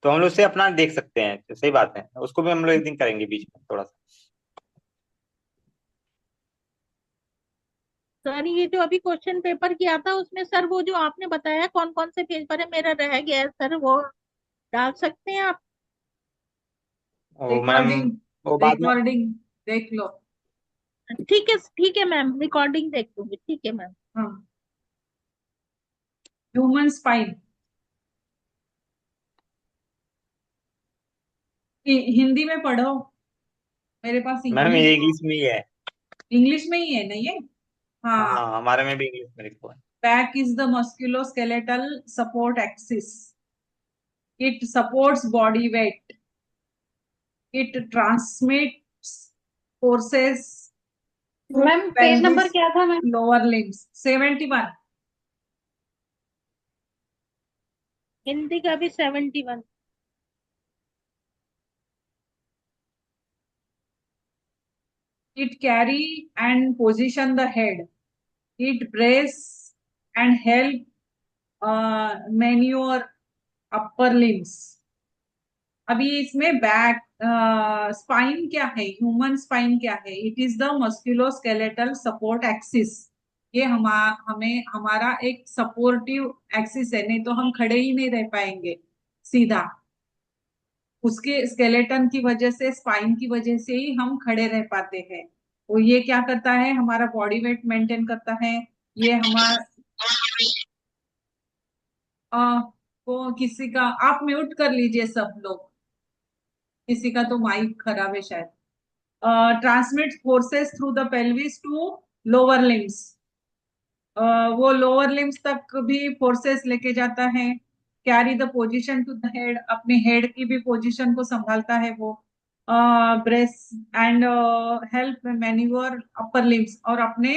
तो हम लोग उसे अपना देख सकते हैं, तो सही बात है, उसको भी हम लोग एक दिन करेंगे बीच में थोड़ा सा। सर ये जो अभी क्वेश्चन पेपर किया था उसमें सर वो जो आपने बताया कौन कौन से पेज पर है, मेरा रह गया है सर, वो डाल सकते हैं आप? ओ मैम, रिकॉर्डिंग, वो बाद में। रिकॉर्डिंग देख लो। ठीक है मैम, रिकॉर्डिंग देख लूंगी, ठीक है मैम। हाँ, ह्यूमन स्पाइन, हिंदी में पढ़ो, मेरे पास मैम इंग्लिश, ये इंग्लिश में ही है। इंग्लिश में ही है ना ये? हाँ। हाँ हमारे में भी इंग्लिश में लिखा हुआ है। Back is the musculoskeletal support axis. It supports body weight. It transmits forces through ma'am page number pelvis, क्या था मैम? lower limbs. 71. हिंदी का भी 71। It carry and position the head. It brace and help maneuver upper limbs. अभी इसमें back spine क्या है, human spine क्या है? It is the musculoskeletal support axis. ये हमें हमारा एक सपोर्टिव एक्सिस है, नहीं तो हम खड़े ही नहीं रह पाएंगे सीधा। उसके स्केलेटन की वजह से, स्पाइन की वजह से ही हम खड़े रह पाते हैं। वो ये क्या करता है, हमारा बॉडी वेट मेंटेन करता है। ये हमारा को किसी का, आप म्यूट कर लीजिए सब लोग, किसी का तो माइक खराब है शायद। Transmit forces through the pelvis to lower limbs. वो लोअर लिम्स तक भी फोर्सेस लेके जाता है। Carry the position to the head, अपने हेड की भी पोजीशन को संभालता है वो। Brace and help manoeuvre upper limbs, और अपने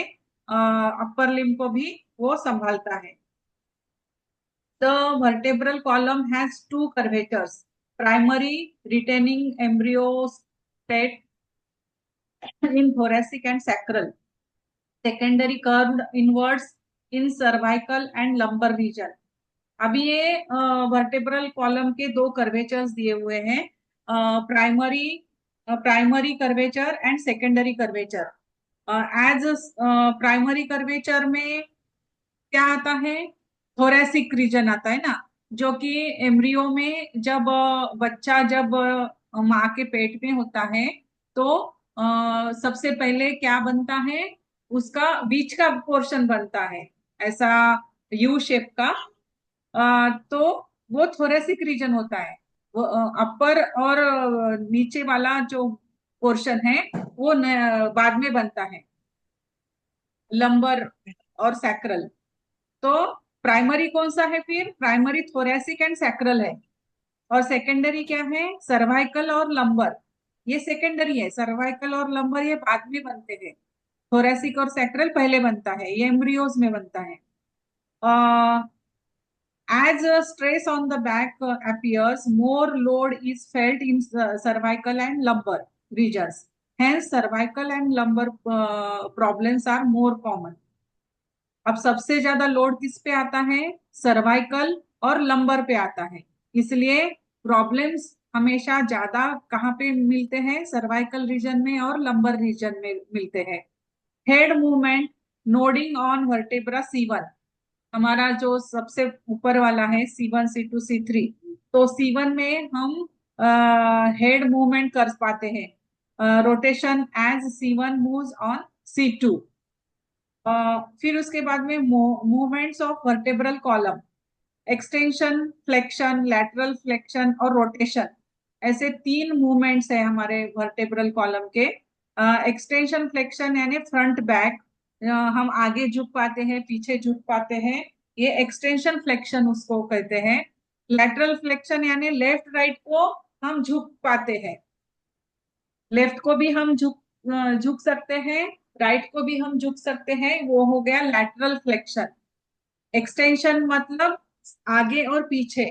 अपर लिम को भी वो संभालता है। The vertebral column has two curvatures: primary retaining embryo state in thoracic and sacral, secondary curved inwards in cervical and lumbar region. अभी ये वर्टेब्रल कॉलम के दो कर्वेचर्स दिए हुए हैं, primary primary curvature and secondary curvature. As primary curvature में क्या आता है, थोरेसिक रीजन आता है ना, जो कि एम्ब्रियो में जब बच्चा जब माँ के पेट में होता है, तो सबसे पहले क्या बनता है, उसका बीच का पोर्शन बनता है, ऐसा यू शेप का। तो वो थोरेसिक रीजन होता है। वो अपर और नीचे वाला जो पोर्शन है वो बाद में बनता है, लंबर और सैक्रल। तो प्राइमरी कौन सा है फिर, प्राइमरी थोरेसिक एंड सैक्रल है। और सेकेंडरी क्या है, सर्वाइकल और लंबर। ये सेकेंडरी है, सर्वाइकल और लंबर ये बाद में बनते हैं। थोरेसिक और सैक्रल पहले बनता है, ये एम्ब्रियोज में बनता है। As a stress on the back appears, more load is felt in cervical and lumbar regions. Hence, cervical and lumbar problems are more common. अब सबसे ज्यादा लोड किस पे आता है, सर्वाइकल और लंबर पे आता है। इसलिए प्रॉब्लम्स हमेशा ज्यादा कहाँ पे मिलते हैं, सर्वाइकल रीजन में और लंबर रीजन में मिलते हैं। Head movement, nodding on vertebra C1, हमारा जो सबसे ऊपर वाला है C1 C2 C3, तो C1 में हम हेड मूवमेंट कर पाते हैं, rotation as C1 moves on C2। फिर उसके बाद में movements of vertebral column, extension, flexion, lateral flexion और रोटेशन, ऐसे तीन मूवमेंट्स है हमारे वर्टेब्रल कॉलम के। एक्सटेंशन फ्लेक्शन यानी फ्रंट बैक, हम आगे झुक पाते हैं, पीछे झुक पाते हैं, ये एक्सटेंशन फ्लेक्शन उसको कहते हैं। लैटरल फ्लेक्शन यानी लेफ्ट राइट को हम झुक पाते हैं, लेफ्ट को भी हम झुक सकते हैं, राइट को भी हम झुक सकते हैं, वो हो गया लैटरल फ्लेक्शन। एक्सटेंशन मतलब आगे और पीछे,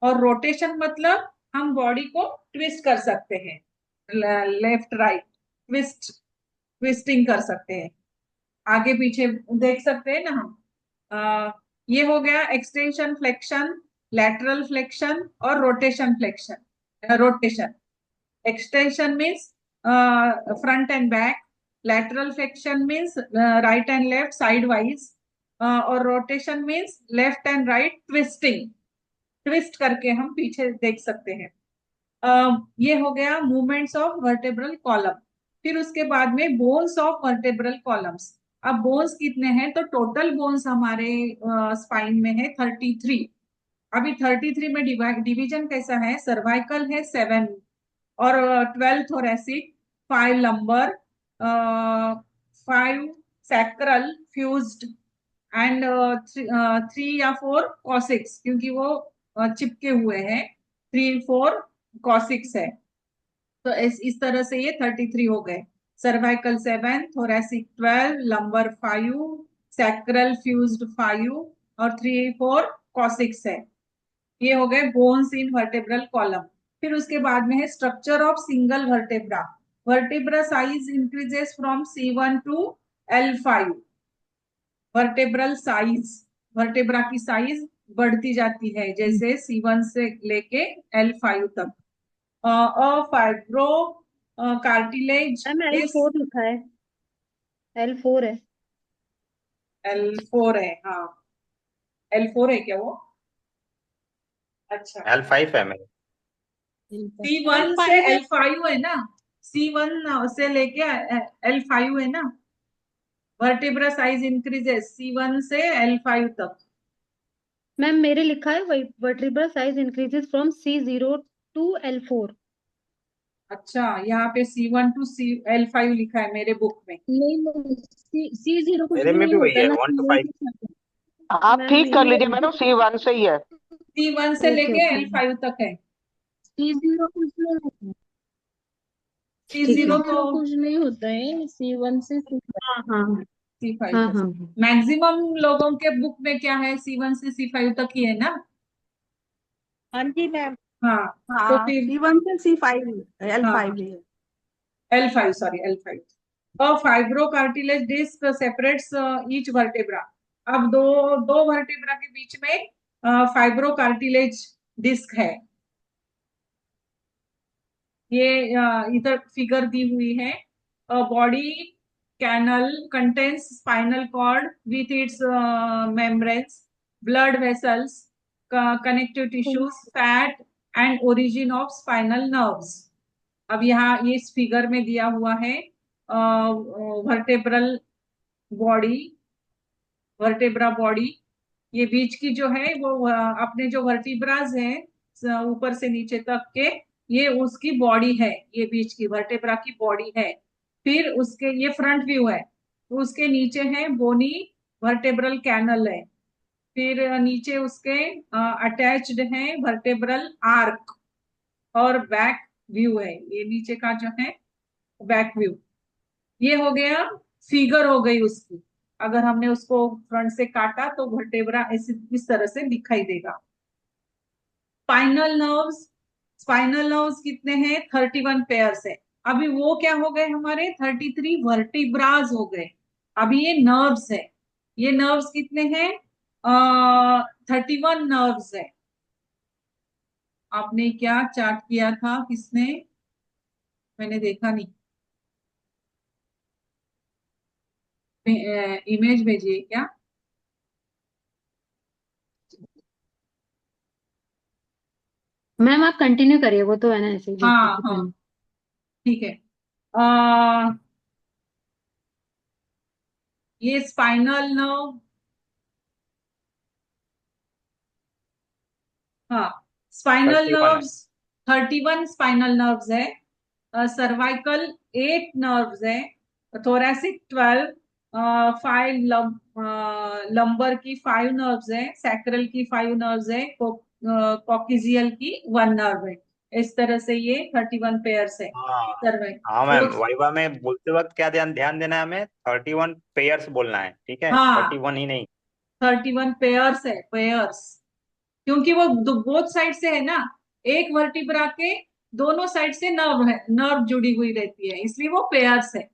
और रोटेशन मतलब हम बॉडी को ट्विस्ट कर सकते हैं, लेफ्ट राइट ट्विस्टिंग कर सकते हैं, आगे पीछे देख सकते हैं ना हम। ये हो गया एक्सटेंशन फ्लेक्शन, लैटरल फ्लेक्शन और rotation flexion. Rotation, extension means front and back, lateral flexion means right and left sidewise, और rotation means left and right twisting, twist करके हम पीछे देख सकते हैं। ये हो गया मूवमेंट्स ऑफ वर्टेब्रल कॉलम। फिर उसके बाद में बोन्स ऑफ वर्टेब्रल कॉलम्स। अब बोन्स कितने हैं, तो टोटल बोन्स हमारे स्पाइन में है 33। अभी 33 में डिवीजन कैसा है, सर्वाइकल है 7 और 12 thoracic, 5 lumbar, 5 sacral fused and 3 या 4 कॉसिक्स, क्योंकि वो चिपके हुए हैं। 3 4 कॉसिक्स है। तो इस तरह से ये 33 हो गए। Cervical 7, thoracic 12, lumbar 5, sacral fused 5 और 3 4 कॉसिक्स है। ये हो गए बोन्स इन वर्टेब्रल कॉलम। फिर उसके बाद में है structure of single vertebra. Vertebra size increases from C1 to L5। Vertebral size, vertebra की साइज बढ़ती जाती है जैसे C1 से लेके L5 तक। फाइब्रो कार्टिलेज मैम इस L4 लिखा है, L4 है। L4 है, हाँ L4 है क्या वो? अच्छा, L5 है मेरे। C1 से L5 है। L5 है ना, C1 से लेके L5 है ना। वर्टेब्रा साइज इंक्रीजेस C1 से L5 तक। मैम मेरे लिखा है vertebra size increases from C0 to L4। अच्छा, यहाँ पे C1 टू L5 लिखा है मेरे बुक में। नहीं नहीं, C0 कुछ मेरे भी में भी नहीं वही होता है, ना, 1 to C1 5। से start आप मैम ठीक कर मेरे लीजिए मैडम, C1 से ही है। C1 से ओके लेके ओके, L5 तक है। C0 कुछ नहीं होता, C0 तो C0 कुछ नहीं होता है, C1 से हाँ हाँ C5 हाँ तक। हाँ। मैक्सिमम लोगों के बुक में क्या है, C1 से C5 तक ही है ना। हाँ जी मैम। हाँ, तो हाँ, फिर C1 से C5, L5 हाँ भी है। L5, sorry L5। और fibrocartilage disc separates each vertebra. अब दो दो वर्टेब्रा के बीच में फाइब्रो कार्टिलेज डिस्क है। ये इधर फिगर दी हुई है। Body canal contains spinal cord with its membranes, blood vessels, connective tissues, fat and origin of spinal nerves. अब यहाँ ये इस फिगर में दिया हुआ है वर्टेब्रल बॉडी, वर्टेब्रा बॉडी। ये बीच की जो है वो अपने जो वर्टिब्राज है ऊपर से नीचे तक के, ये उसकी बॉडी है, ये बीच की वर्टेब्रा की बॉडी है। फिर उसके ये फ्रंट व्यू है, तो उसके नीचे है बोनी वर्टेब्रल कैनल है। फिर नीचे उसके अटैच्ड है वर्टेब्रल आर्क और बैक व्यू है, ये नीचे का जो है बैक व्यू। ये हो गया, फिगर हो गई उसकी। अगर हमने उसको फ्रंट से काटा तो वर्टेब्रा इस तरह से दिखाई देगा। स्पाइनल नर्व्स, स्पाइनल नर्व्स कितने हैं, 31 पेयर्स है। अभी वो क्या हो गए हमारे, 33 वर्टिब्राज हो गए। अभी ये नर्व्स है, ये नर्व्स कितने हैं, 31 नर्व्स है। आपने क्या चार्ट किया था, किसने, मैंने देखा नहीं। इमेज भेजिए क्या। मैम आप कंटिन्यू करिए, वो तो है ना ऐसे ही देख हाँ लीजिए हाँ, पहले। ठीक है। आ, ये स्पाइनल नर्व, हाँ स्पाइनल 31 है। नर्व्स 31 स्पाइनल नर्व्स है। सर्वाइकल 8 नर्व्स है। थोरेसिक 12, 5 लंबर की 5 नर्व्स है, सैक्रल की 5 नर्व्स है, कॉक्सियल की 1 नर्व है। इस तरह से ये 31 पेयर्स है हाँ हाँ सर्वाइकल। मैम, वाइवा में बोलते वक्त क्या ध्यान ध्यान देना है हमें, 31 पेयर्स बोलना है, ठीक है, हाँ 31 ही नहीं। 31 पेयर्स है, पेयर्स, क्योंकि वो बोथ साइड से है ना, एक वर्टिब्रा के दोनों साइड से नर्व है, नर्व जुड़ी हुई रहती है, इसलिए वो पेयर्स है।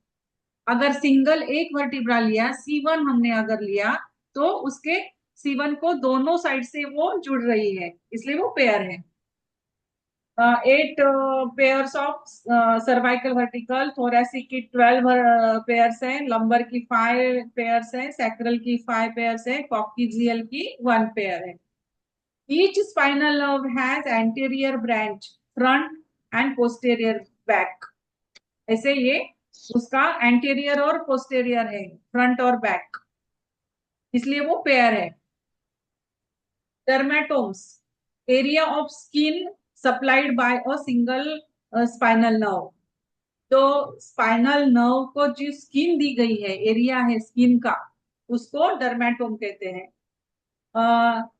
अगर सिंगल एक वर्टिब्रा लिया, C1 हमने अगर लिया, तो उसके C1 को दोनों साइड से वो जुड़ रही है, इसलिए वो पेयर है। 8 pairs of cervical vertical, thoracic की 12 पेयर्स है, लंबर की 5 पेयर्स है, सैक्रल की 5 पेयर्स है, कॉक्सियल की 1 पेयर है। Each spinal nerve has anterior branch, front end posterior back. ऐसे ये उसका एंटीरियर और पोस्टेरियर है, फ्रंट और बैक, इसलिए वो पेयर है। डर्मेटोम्स, area of skin supplied bye a single spinal nerve. तो स्पाइनल नर्व को जो स्किन दी गई है, एरिया है स्किन का, उसको डर्मेटोम कहते हैं।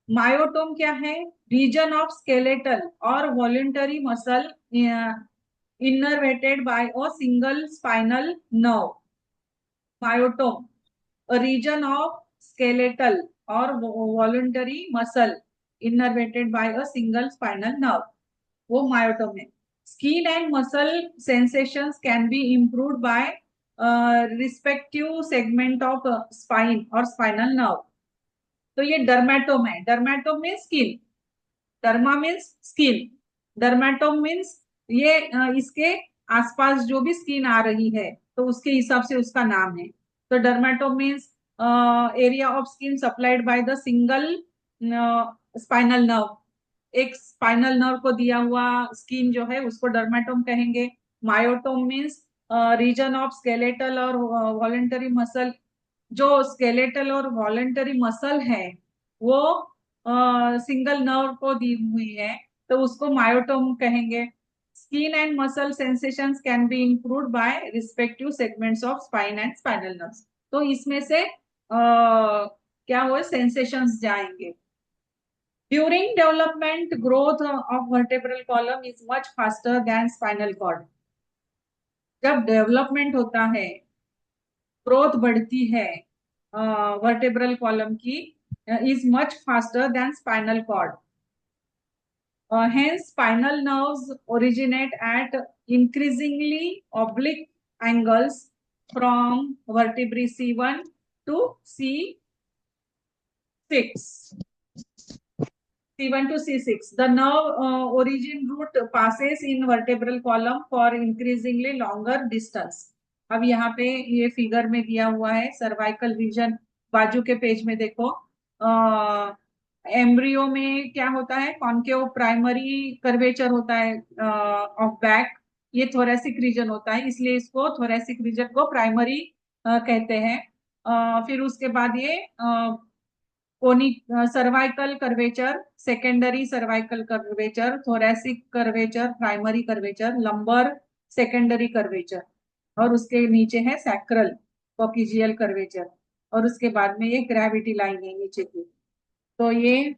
मायोटोम क्या है? रीजन ऑफ स्केलेटल और voluntary muscle innervated by a single spinal nerve. Myotome, a region of skeletal or voluntary muscle innervated by a single spinal nerve. वो मायोटोम है। Skin and muscle sensations can be improved by respective segment of spine or spinal nerve. तो ये dermatome है। Dermatome means skin, derma means skin, dermatome means ये इसके आसपास जो भी स्किन आ रही है तो उसके हिसाब से उसका नाम है। तो dermatome means area of skin supplied by the single spinal nerve. एक स्पाइनल नर्व को दिया हुआ स्किन जो है उसको डर्मेटोम कहेंगे। Myotome means region of skeletal और वॉलंटरी मसल। जो स्केलेटल और वॉलंटरी मसल है वो सिंगल नर्व को दी हुई है तो उसको मायोटोम कहेंगे। Skin and muscle sensations can be improved by respective segments of spine and spinal nerves. तो इसमें से क्या हुए? सेंसेशंस जाएंगे। During development growth of vertebral column is much faster than spinal cord. जब डेवलपमेंट होता है, ग्रोथ बढ़ती है वर्टेब्रल कॉलम की, is much faster than spinal cord. Hence, spinal nerves originate at increasingly oblique angles from vertebrae C1 to C6. C1 to C6. The nerve origin route passes in vertebral column for increasingly longer distance. अब यहाँ पे ये figure में दिया हुआ है cervical region, बाजू के पेज में देखो। एम्ब्रियो में क्या होता है? कॉन्केव प्राइमरी कर्वेचर होता है ऑफ बैक, ये थोरेसिक रीजन होता है, इसलिए इसको थोरेसिक रीजन को प्राइमरी कहते हैं। फिर उसके बाद ये conic cervical curvature, secondary cervical curvature, thoracic curvature, primary curvature, lumbar secondary curvature, और उसके नीचे है सैक्रल कॉक्सियल कर्वेचर, और उसके बाद में ये ग्रेविटी लाइन है नीचे की। तो ये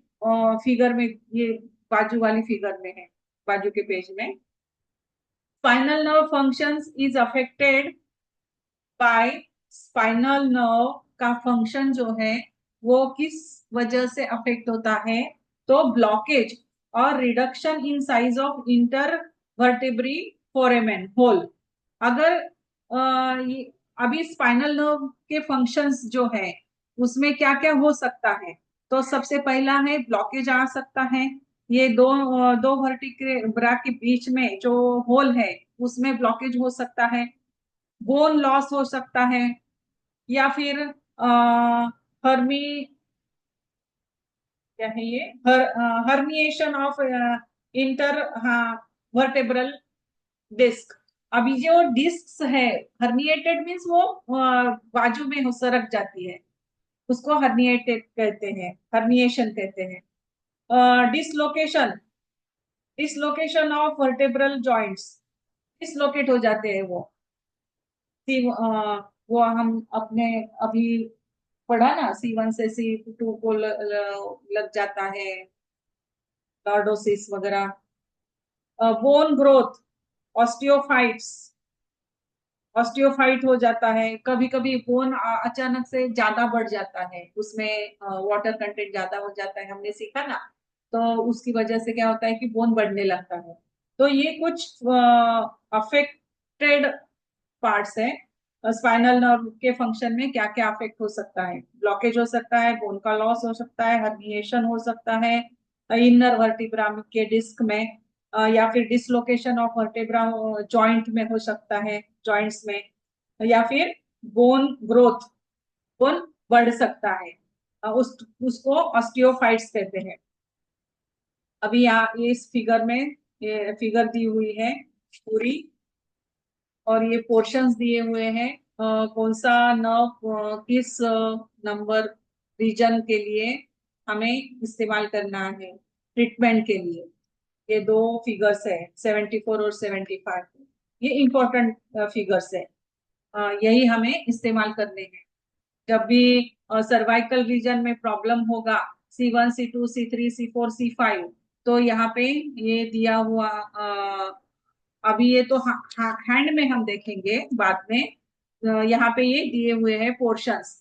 फिगर में, ये बाजू वाली फिगर में है, बाजू के पेज में। Spinal nerve functions is affected by spinal nerve का फंक्शन जो है वो किस वजह से अफेक्ट होता है? तो ब्लॉकेज और reduction in size of inter vertebrae foramen hole. अगर अभी स्पाइनल नर्व के फंक्शंस जो है उसमें क्या क्या हो सकता है? तो सबसे पहला है ब्लॉकेज आ सकता है। ये दो वर्टिब्रा के बीच में जो होल है उसमें ब्लॉकेज हो सकता है। बोन लॉस हो सकता है, या फिर हर्मी क्या है ये herniation of intervertebral disc. अभी जो डिस्क है, हर्निएटेड मीन्स वो बाजू में हो सरक जाती है, उसको हर्निएटेड कहते हैं, हर्निएशन कहते हैं। Dislocation, dislocation of vertebral joints, dislocate हो जाते हैं वो। वो हम अपने अभी पढ़ा ना, C1 से C2 को लग जाता है, लॉर्डोसिस वगैरह। बोन ग्रोथ, ऑस्टियोफाइट्स, ऑस्टियोफाइट हो जाता है। कभी कभी बोन अचानक से ज्यादा बढ़ जाता है, उसमें वाटर कंटेंट ज्यादा हो जाता है, हमने सीखा ना, तो उसकी वजह से क्या होता है कि बोन बढ़ने लगता है। तो ये कुछ अफेक्टेड पार्ट्स है। स्पाइनल नर्व के फंक्शन में क्या क्या अफेक्ट हो सकता है। ब्लॉकेज हो सकता है, बोन का लॉस हो सकता है, हर्निएशन हो सकता है इनर वर्टिब्रा के डिस्क में, या फिर डिसलोकेशन ऑफ वर्टेब्रा जॉइंट में हो सकता है, जॉइंट्स में, या फिर बोन ग्रोथ, बोन बढ़ सकता है। उसको ऑस्टियोफाइट्स कहते हैं। अभी यहाँ ये इस फिगर में ये फिगर दी हुई है पूरी, और ये पोर्शंस दिए हुए हैं कौन सा नर्व किस नंबर रीजन के लिए हमें इस्तेमाल करना है ट्रीटमेंट के लिए। ये दो फिगर्स है 74 और 75, ये इंपॉर्टेंट फिगर्स है। यही हमें इस्तेमाल करने हैं जब भी सर्वाइकल रीजन में प्रॉब्लम होगा, C1 C2 C3 C4 C5। तो यहाँ पे ये दिया हुआ अभी ये तो हैंड में हम देखेंगे बाद में। यहाँ पे ये दिए हुए हैं portions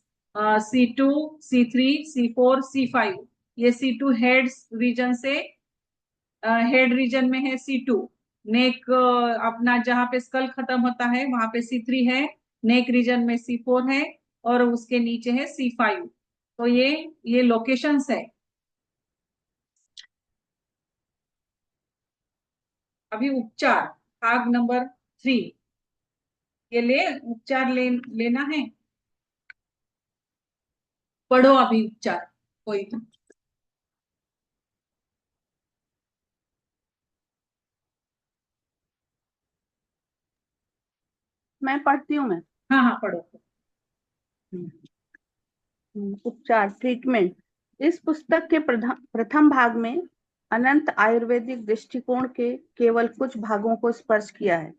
C2 C3 C4 C5। ये C2 हेड रीजन से, हेड रीजन में है C2। नेक अपना जहाँ पे स्कल खत्म होता है वहां पे C3 है, नेक रीजन में C4 है, और उसके नीचे है C5। तो ये लोकेशंस है। अभी उपचार भाग नंबर 3, ये उपचार लेना है। पढ़ो अभी उपचार कोई तो। मैं पढ़ती हूँ मैं। हाँ हाँ पढ़ो। उपचार ट्रीटमेंट। इस पुस्तक के प्रथम भाग में अनंत आयुर्वेदिक दृष्टिकोण के केवल कुछ भागों को स्पर्श किया है।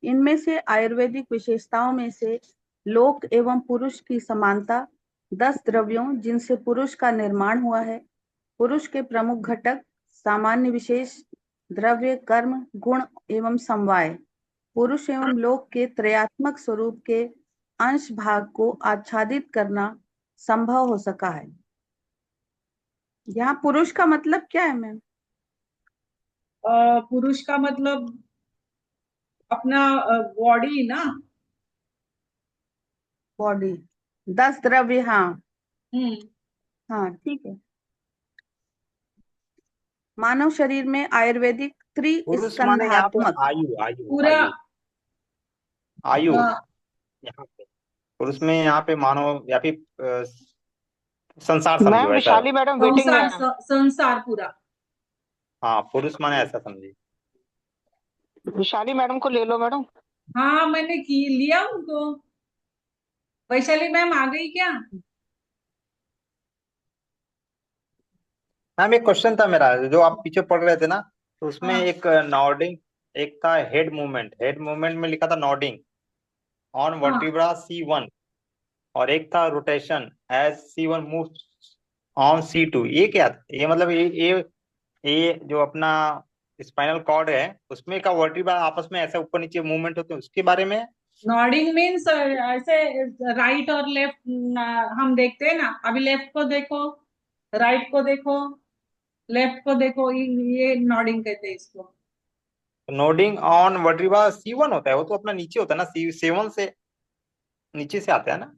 इनमें से आयुर्वेदिक विशेषताओं में से लोक एवं पुरुष की समानता, 10 द्रव्यों जिनसे पुरुष का निर्माण हुआ है, पुरुष के प्रमुख घटक, सामान्य विशेष, द्रव्य, कर्म, गुण एवं समवाय, पुरुष एवं लोक के त्रयात्मक स्वरूप के अंश भाग को आच्छादित करना संभव हो सका है। यहाँ पुरुष का मतलब क्या है मैम? पुरुष का मतलब अपना बॉडी ना। बॉडी, 10 द्रव्य। हाँ हम्म। हाँ ठीक है। मानव शरीर में आयुर्वेदिक पुरुष माने यहाँ पे त्रिस्कंधात्मक आयु, आयु पूरा आयु आयु। अ, यहाँ पे पुरुष में यहाँ पे मानव या फिर संसार समझो मैम ऐसा। विशाली मैडम वेटिंग में संसार है। संसार पूरा। हाँ, पुरुष माने ऐसा समझिए। विशाली मैडम को ले लो मैडम। हाँ मैंने की लिया उनको। वैशाली मैम आ गई क्या? मैम एक क्वेश्चन था मेरा, जो आप पीछे पढ़ रहे थे ना, तो उसमें हाँ एक नॉडिंग, एक था हेड मूवमेंट। हेड मूवमेंट में लिखा था नॉडिंग ऑन हाँ वर्टिब्रा C1, और एक था rotation as C1 moves on C2। ये क्या था? ये मतलब ये जो अपना स्पाइनल कॉर्ड है उसमें का वर्टिब्रा आपस में ऐसे ऊपर नीचे मूवमेंट होते हैं, उसके बारे में। नॉडिंग मीन्स ऐसे राइट और लेफ्ट हम देखते हैं ना। अभी लेफ्ट को देखो, राइट को देखो, लेफ्ट को देखो, ये नॉडिंग कहते हैं इसको। नोडिंग ऑन वर्टिब्रा C1 होता है, वो तो अपना नीचे होता है ना, C7 से नीचे से आता है ना।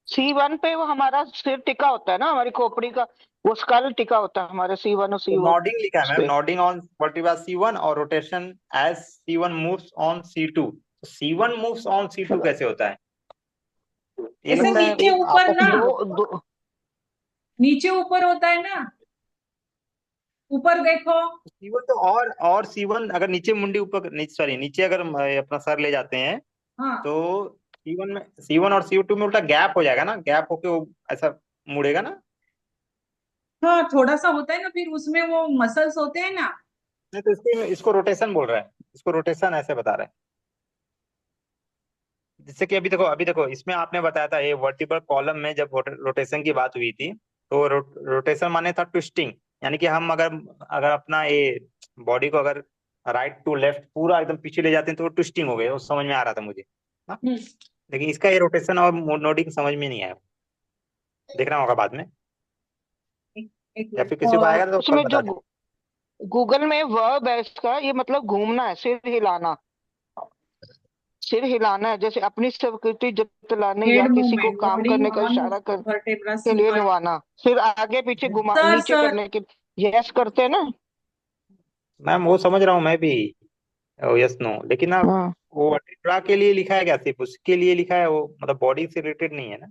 C1 पे वो हमारा सिर टिका होता है ना, हमारी खोपड़ी का वो स्कल टिका होता है हमारे C1 और तो C1 नॉडिंग लिखा है उस मैम, पे। नॉडिंग ऑन वर्टिब्रा C1 और rotation as C1 moves on C2। तो C1 मूव्स ऑन C2 कैसे होता है? ये ऐसे लगता है नीचे ऊपर आपस ना, में दो दो नीचे ऊपर होता है ना, ऊपर देखो। C1 तो, और C1 अगर नीचे मुंडी ऊपर, सॉरी नीचे अगर अपना सर ले जाते हैं हाँ तो C1 और C2 में उल्टा गैप हो जाएगा ना, गैप होके वो ऐसा मुड़ेगा ना। हाँ थोड़ा सा होता है ना, फिर उसमें वो मसल्स होते हैं ना। नहीं तो इसको रोटेशन बोल रहा है, इसको रोटेशन ऐसे बता रहा है। जिससे कि अभी देखो इसमें आपने बताया था ये वर्टिब्रल कॉलम में जब रोटेशन की बात हुई थी, तो रोटेशन माने था ट्विस्टिंग। यानी कि हम अगर अगर अपना ये बॉडी को अगर राइट टू लेफ्ट पूरा एकदम पीछे ले जाते हैं तो वो ट्विस्टिंग हो गई, वो समझ में आ रहा था मुझे। हाँ, हम्म। लेकिन इसका ये रोटेशन और नोडिंग समझ में नहीं आया। देखना होगा बाद में, एक या मिनट फिर किसी को आएगा तो कल उसमें बता जो देना। गूगल में वर्ब है इसका, ये मतलब घूमना है, सिर हिलाना। सिर हिलाना है, जैसे अपनी स्वीकृति जतलाने या हेड किसी को मूवमेंट, काम नोडिंग करने का ऑन इशारा कर वर्टेब्रा के लिए C1। नुवाना, सिर आगे पीछे घुमा सर नीचे सर करने के, यस करते हैं ना। मैम वो समझ रहा हूँ मैं भी, यस नो, लेकिन ना हाँ वो वर्टिब्रा के लिए लिखा है क्या, सिर्फ उसके लिए लिखा है वो, मतलब बॉडी से रिलेटेड नहीं है ना।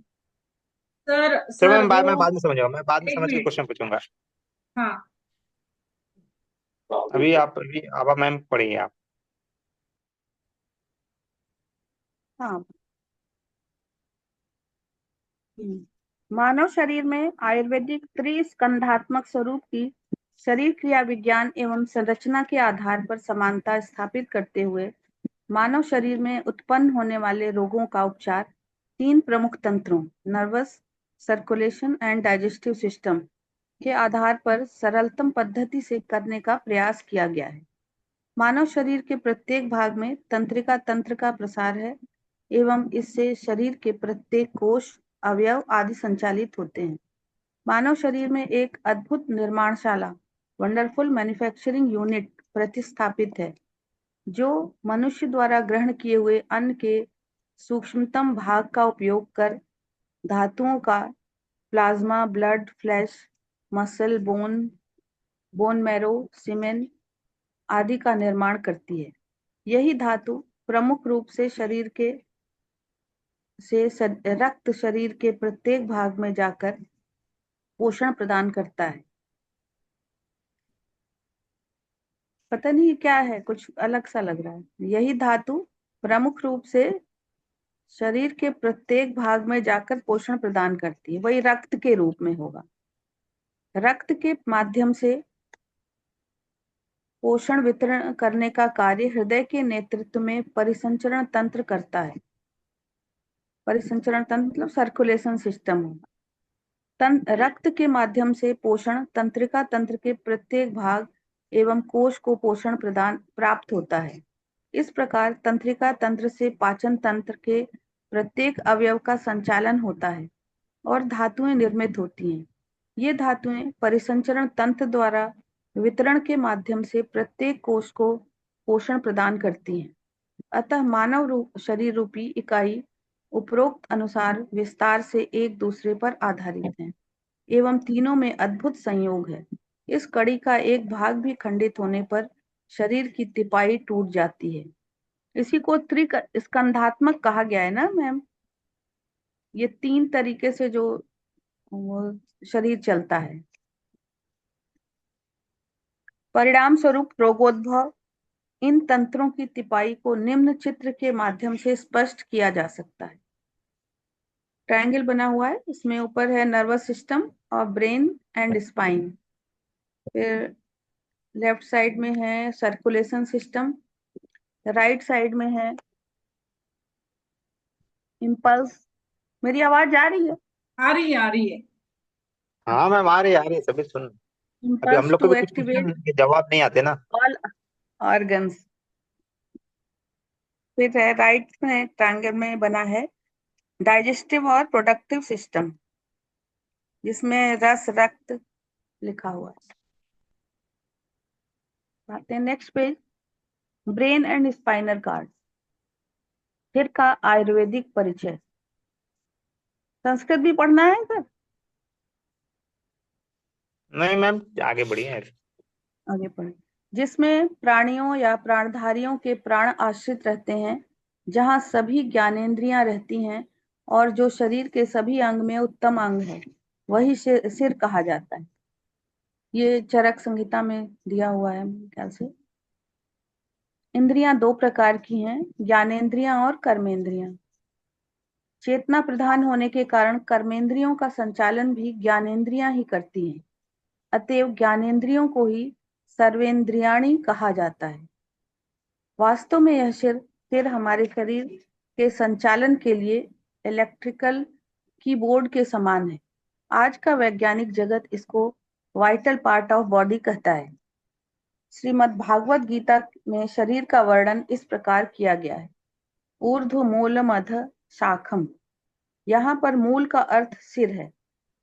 सर चलो सर वो मैं बाद में समझूंगा, मैं बाद में एक समझ के मिनट। क्वेश्चन पूछूंगा। हाँ, अभी आप मैम पढ़िए आप। हाँ। मानव शरीर में आयुर्वेदिक त्रिस्कंधात्मक स्वरूप की शरीर क्रिया विज्ञान एवं संरचना के आधार पर समानता स्थापित करते हुए मानव शरीर में उत्पन्न होने वाले रोगों का उपचार 3 प्रमुख तंत्रों nervous, circulation and digestive system के आधार पर सरलतम पद्धति से करने का प्रयास किया गया है। मानव शरीर के प्रत्येक भाग में तंत्रिका तंत्र का प्रसार है एवं इससे शरीर के प्रत्येक कोश, अवयव आदि संचालित होते हैं। मानव शरीर में एक अद्भुत निर्माणशाला, वंडरफुल मैन्युफैक्चरिंग यूनिट प्रतिस्थापित है, जो मनुष्य द्वारा ग्रहण किए हुए अन्न के सूक्ष्मतम भाग का उपयोग कर धातुओं का plasma, blood, flesh, muscle, bone marrow, semen आदि का निर्माण करती है। यही धातु प्रमुख रूप से रक्त शरीर के प्रत्येक भाग में जाकर पोषण प्रदान करता है। पता नहीं क्या है, कुछ अलग सा लग रहा है। यही धातु प्रमुख रूप से शरीर के प्रत्येक भाग में जाकर पोषण प्रदान करती है, वही रक्त के रूप में होगा। रक्त के माध्यम से पोषण वितरण करने का कार्य हृदय के नेतृत्व में परिसंचरण तंत्र करता है। परिसंचरण तंत्र मतलब सर्कुलेशन सिस्टम होगा। रक्त के माध्यम से पोषण तंत्रिका तंत्र के प्रत्येक भाग एवं कोश को पोषण प्रदान प्राप्त होता है। इस प्रकार तंत्रिका तंत्र से पाचन तंत्र के प्रत्येक अवयव का संचालन होता है और धातुएं निर्मित होती हैं। ये धातुएं परिसंचरण तंत्र द्वारा वितरण के माध्यम से प्रत्येक कोश को पोषण प्रदान करती हैं। अतः मानव शरीर रूपी इकाई उपरोक्त अनुसार विस्तार से एक दूसरे पर आधारित है एवं तीनों में अद्भुत संयोग है। इस कड़ी का एक भाग भी खंडित होने पर शरीर की तिपाई टूट जाती है। इसी को त्रिस्कंधात्मक कहा गया है ना मैम। ये 3 तरीके से जो शरीर चलता है। परिणाम स्वरूप रोगोद्भव इन तंत्रों की तिपाई को निम्न चित्र के माध्यम से स्पष्ट किया जा सकता है। ट्रायंगल बना हुआ है, इसमें ऊपर है नर्वस सिस्टम और ब्रेन एंड स्पाइन, फिर लेफ्ट साइड में है सर्कुलेशन सिस्टम, राइट साइड में है इम्पल्स। मेरी आवाज आ रही है? आ रही है, आ रही है। हाँ मैम आ रही है सभी सुन। अभी हम इम्पल्स लोग को टू भी कुछ एक्टिवेट क्वेश्चन के जवाब नहीं आते ना। All organs. फिर है राइट में ट्रायंगल में बना है डाइजेस्टिव और प्रोडक्टिव सिस्टम, जिसमें रस रक्त लिखा हुआ है। आते हैं next page, brain and spinal cord. फिर का आयुर्वेदिक परिचय। संस्कृत भी पढ़ना है सर? नहीं मैम आगे बढ़िए। आगे पढ़े। जिसमें प्राणियों या प्राणधारियों के प्राण आश्रित रहते हैं, जहाँ सभी ज्ञानेंद्रियां रहती हैं और जो शरीर के सभी अंग में उत्तम अंग है, वही सिर कहा जाता है। ये चरक संहिता में दिया हुआ है ख्याल से। इंद्रियां 2 प्रकार की हैं, ज्ञानेंद्रियां और कर्मेंद्रियां। चेतना प्रधान होने के कारण कर्मेंद्रियों का संचालन भी ज्ञानेंद्रियां ही करती हैं। अतएव ज्ञानेंद्रियों को ही सर्वेंद्रियाणी कहा जाता है। वास्तव में यह सिर हमारे शरीर के संचालन के लिए इलेक्ट्रिकल कीबोर्ड के समान है। आज का वैज्ञानिक जगत इसको वाइटल पार्ट ऑफ बॉडी कहता है। श्रीमद् भागवत गीता में शरीर का वर्णन इस प्रकार किया गया है, ऊर्ध्व मूलम अधः शाखम। यहाँ पर मूल का अर्थ सिर है,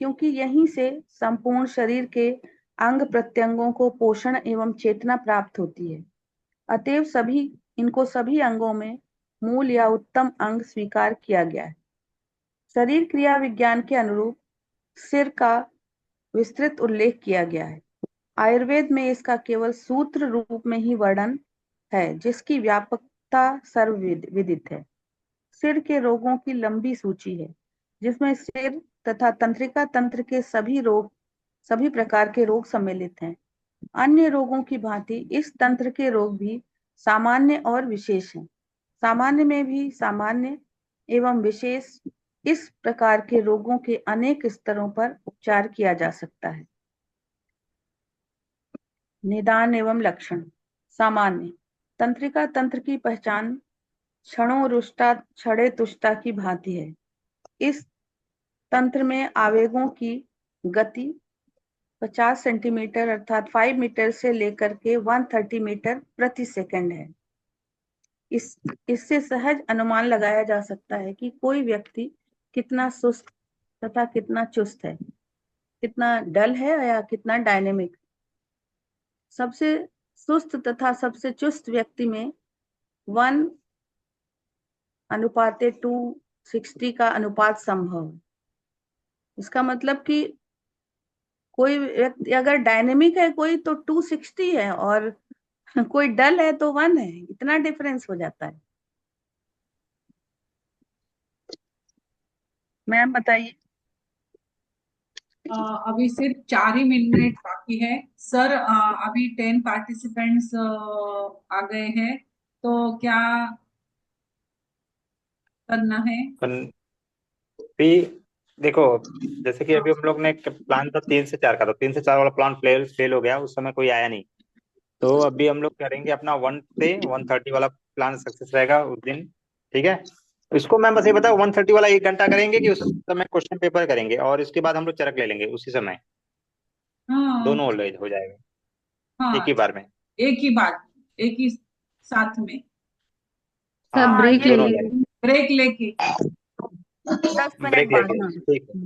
क्योंकि यहीं से संपूर्ण शरीर के अंग प्रत्यंगों को पोषण एवं चेतना प्राप्त होती है। अतएव सभी अंगों में मूल या उत्तम अंग स्वीकार किया गया है। शरीर क्रिया विज्ञान के अनुरूप सिर का विस्तृत उल्लेख किया गया है। आयुर्वेद में इसका केवल सूत्र रूप में ही वर्णन है, जिसकी व्यापकता सर्वविदित है। सिर के रोगों की लंबी सूची है, जिसमें सिर तथा तंत्रिका तंत्र के सभी प्रकार के रोग सम्मिलित हैं। अन्य रोगों की भांति इस तंत्र के रोग भी सामान्य और विशेष हैं। सामान्य में भी सामान्य एवं विशेष इस प्रकार के रोगों के अनेक स्तरों पर उपचार किया जा सकता है। निदान एवं लक्षण। सामान्य तंत्रिका तंत्र की पहचान क्षणे तुष्टा की भांति है। इस तंत्र में आवेगों की गति 50 सेंटीमीटर अर्थात 5 मीटर से लेकर के 130 मीटर प्रति सेकंड है। इससे सहज अनुमान लगाया जा सकता है कि कोई व्यक्ति कितना सुस्त तथा कितना चुस्त है, कितना डल है या कितना डायनेमिक। सबसे सुस्त तथा सबसे चुस्त व्यक्ति में 1:260 का अनुपात संभव है। इसका मतलब कि कोई व्यक्ति अगर डायनेमिक है कोई तो 260 है और कोई डल है तो 1 है, इतना डिफरेंस हो जाता है। मैम बताइए। अभी सिर्फ 4 ही मिनट बाकी है सर। अभी 10 पार्टिसिपेंट्स आ गए हैं, तो क्या करना है? भी देखो, जैसे कि अभी हम लोग ने प्लान था 3 से 4 का, तो 3 से 4 वाला प्लान फेल हो गया, उस समय कोई आया नहीं। तो अभी हम लोग करेंगे अपना 1 से 1:30 वाला प्लान सक्सेस रहेगा उस दिन, ठीक है। इसको मैं बस ये बताओ 1:30 वाला 1 घंटा करेंगे कि उस समय क्वेश्चन पेपर करेंगे और इसके बाद हम लोग चरक ले लेंगे उसी समय? हाँ दोनों हो जाएगा एक हाँ, ही बार में? एक ही बात, एक ही साथ में। सब हाँ ब्रेक ले दोनों हो लीजिए, जाएगा। ब्रेक लेके 10 मिनट ब्रेक बाद। लेके, हाँ। ठीक है।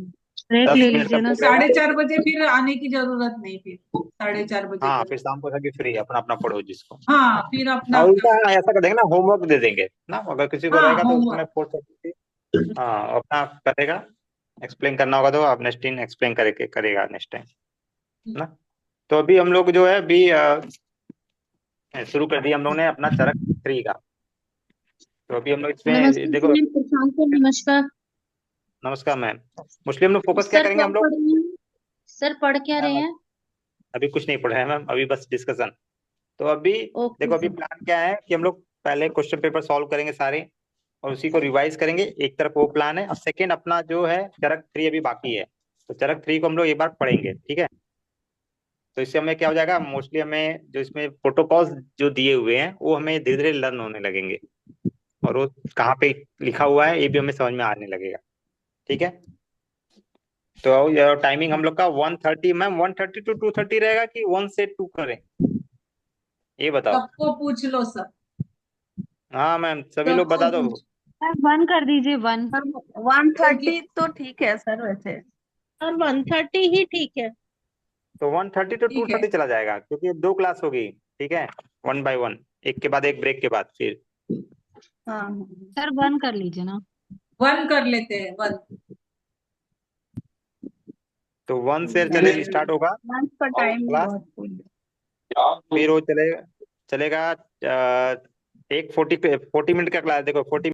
ब्रेक ले 10 मिनट का लीजिए ना। ब्रेक रहेगा। 4:30 बजे फिर आने की जरूरत नहीं, फिर 4:30 बजे हाँ तक। फिर शाम को सभी फ्री, अपना अपना पढ़ो जिसको। हाँ, फिर अपना और अपना। उल्टा ऐसा कर देंगे ना, होमवर्क दे देंगे ना, अगर किसी को हाँ, रहेगा तो उसमें होमवर्क। 4:30। हाँ अपना करेगा, एक्सप्लेन करना होगा तो आप नेक्स्ट टाइम एक्सप्लेन करेगा नेक्स्ट टाइम ना। तो अभी हम लोग जो है अभी शुरू कर दिया हम लोग ने अपना चरक 3 का। तो अभी हम लोग इसमें नमस्ते देखो। मैम, प्रशांत सर नमस्कार। नमस्कार मैम। मोस्टली हम लोग फोकस क्या सर करेंगे क्या हम लोग? पढ़ रहे हैं? सर पढ़ क्या रहे मैम हैं? अभी कुछ नहीं पढ़ा है मैम, अभी बस डिस्कशन। तो अभी ओके देखो, अभी सर। प्लान क्या है कि हम लोग पहले क्वेश्चन पेपर सॉल्व करेंगे सारे और उसी को रिवाइज करेंगे, एक तरफ वो प्लान है। और सेकेंड अपना जो है चरक 3 अभी बाकी है, तो चरक 3 को हम लोग एक बार पढ़ेंगे, ठीक है। तो इससे हमें क्या हो जाएगा, मोस्टली हमें जो इसमें प्रोटोकॉल्स जो दिए हुए हैं वो हमें धीरे धीरे लर्न होने लगेंगे, और वो कहाँ पे लिखा हुआ है ये भी हमें समझ में आने लगेगा, ठीक है। तो टाइमिंग हम लोग का 1:30 मैम, 1:30 to 2:30 रहेगा कि 1 से 2 करें, ये बताओ। सबको पूछ लो सर, हाँ मैम सभी लोग सबको बता दो। पूछ। सर 1 कर दीजिए, 1। सर 1:30 तो ठीक है सर वैसे। सर 1:30 ही ठीक है। तो 1:30 to ठीक है। 2:30 चला जाएगा, क्योंकि 2 क्लास होगी, ठीक है। 1 by 1, एक के बाद एक, ब्रेक के बाद फिर। हाँ सर 1 कर लीजिए ना। 1 कर लेते हैं, 1। तो 1 से चले स्टार्ट होगा लंच का टाइम भी क्लास, बहुत फुल है। फिर वो चलेगा एक 40 मिनट का क्लास। देखो 40